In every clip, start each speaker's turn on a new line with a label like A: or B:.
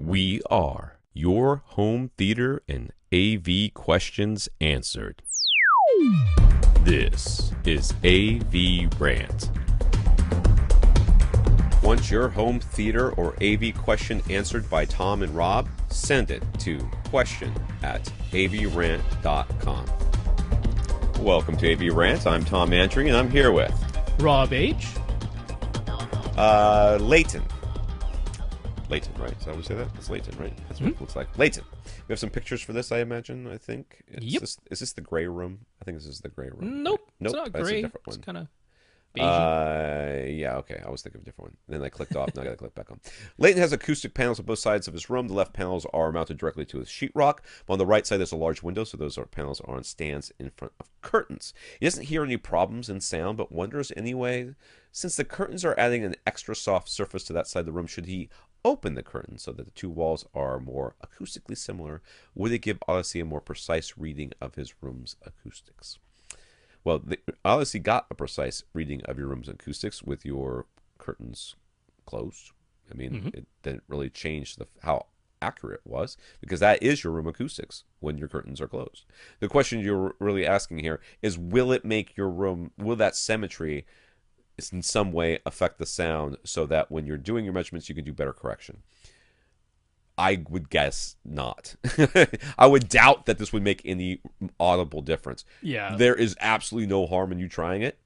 A: We are your home theater and AV questions answered. This is AVRant. Want your home theater or AV question answered by Tom and Rob? Send it to question@avrant.com. Welcome to AVRant. I'm Tom Andry, and I'm here with
B: Rob H.
A: Leighton. Leighton, right? Is that how we say that? It's Leighton, right? That's what it looks like. Leighton. We have some pictures for this, I imagine, I think.
B: Yep.
A: Is this the gray room? I think this is the gray room.
B: Nope.
A: Right? Nope.
B: It's not
A: That's
B: gray.
A: a different one.
B: It's kind of beige.
A: Yeah, okay. I was thinking of a different one. And then I clicked off. Now I got to click back on. Leighton has acoustic panels on both sides of his room. The left panels are mounted directly to his sheetrock. On the right side, there's a large window, so those panels are on stands in front of curtains. He doesn't hear any problems in sound, but wonders anyway, since the curtains are adding an extra soft surface to that side of the room, should he open the curtain so that the two walls are more acoustically similar? Would it give Audyssey a more precise reading of his room's acoustics? Well, Audyssey got a precise reading of your room's acoustics with your curtains closed. I mean, it didn't really change how accurate it was, because that is your room acoustics when your curtains are closed. The question you're really asking here is, will it make your room, will that symmetry in some way affect the sound so that when you're doing your measurements you can do better correction? I would guess not. I would doubt that this would make any audible difference.
B: Yeah.
A: There is absolutely no harm in you trying it,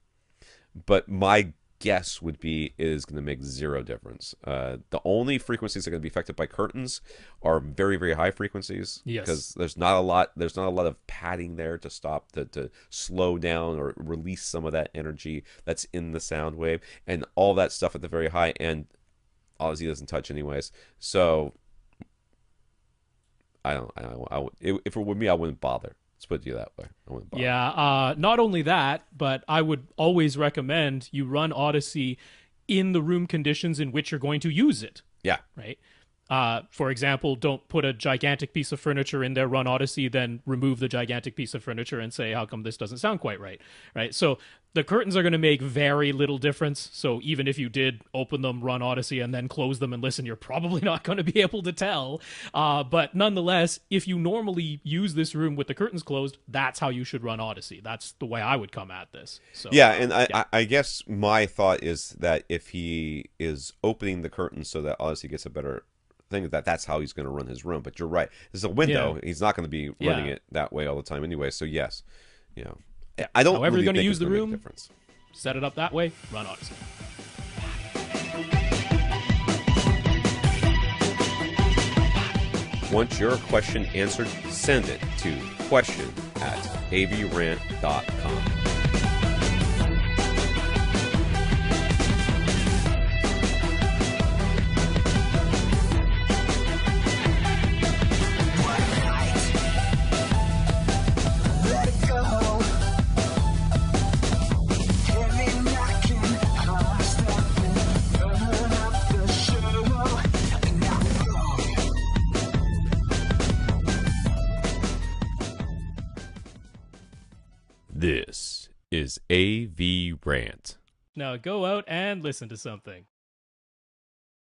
A: but my guess would be it is going to make zero difference. The only frequencies that are going to be affected by curtains are very, very high frequencies.
B: Yes.
A: Because there's not a lot of padding there to stop, to slow down or release some of that energy that's in the sound wave, and all that stuff at the very high end Audyssey doesn't touch anyways. So if it were me, I wouldn't bother. Let's put it to you that way. I wouldn't bother.
B: Yeah, not only that, but I would always recommend you run Audyssey in the room conditions in which you're going to use it.
A: Yeah.
B: Right? For example, don't put a gigantic piece of furniture in there, run Audyssey, then remove the gigantic piece of furniture and say, how come this doesn't sound quite right? Right? So the curtains are going to make very little difference. So even if you did open them, run Audyssey, and then close them and listen, you're probably not going to be able to tell. But nonetheless, if you normally use this room with the curtains closed, that's how you should run Audyssey. That's the way I would come at this. So,
A: yeah, and I guess my thought is that if he is opening the curtains so that Audyssey gets a better thing, that's how he's going to run his room. But you're right, there's a window. He's not going to be running it that way all the time anyway. So yes, I don't.
B: However,
A: really
B: you're going to
A: think
B: use
A: it's
B: the
A: gonna make a
B: room.
A: Difference.
B: Set it up that way. Run Audyssey.
A: Want your question answered? Send it to question@avrant.com. This is AVRant.
B: Now go out and listen to something.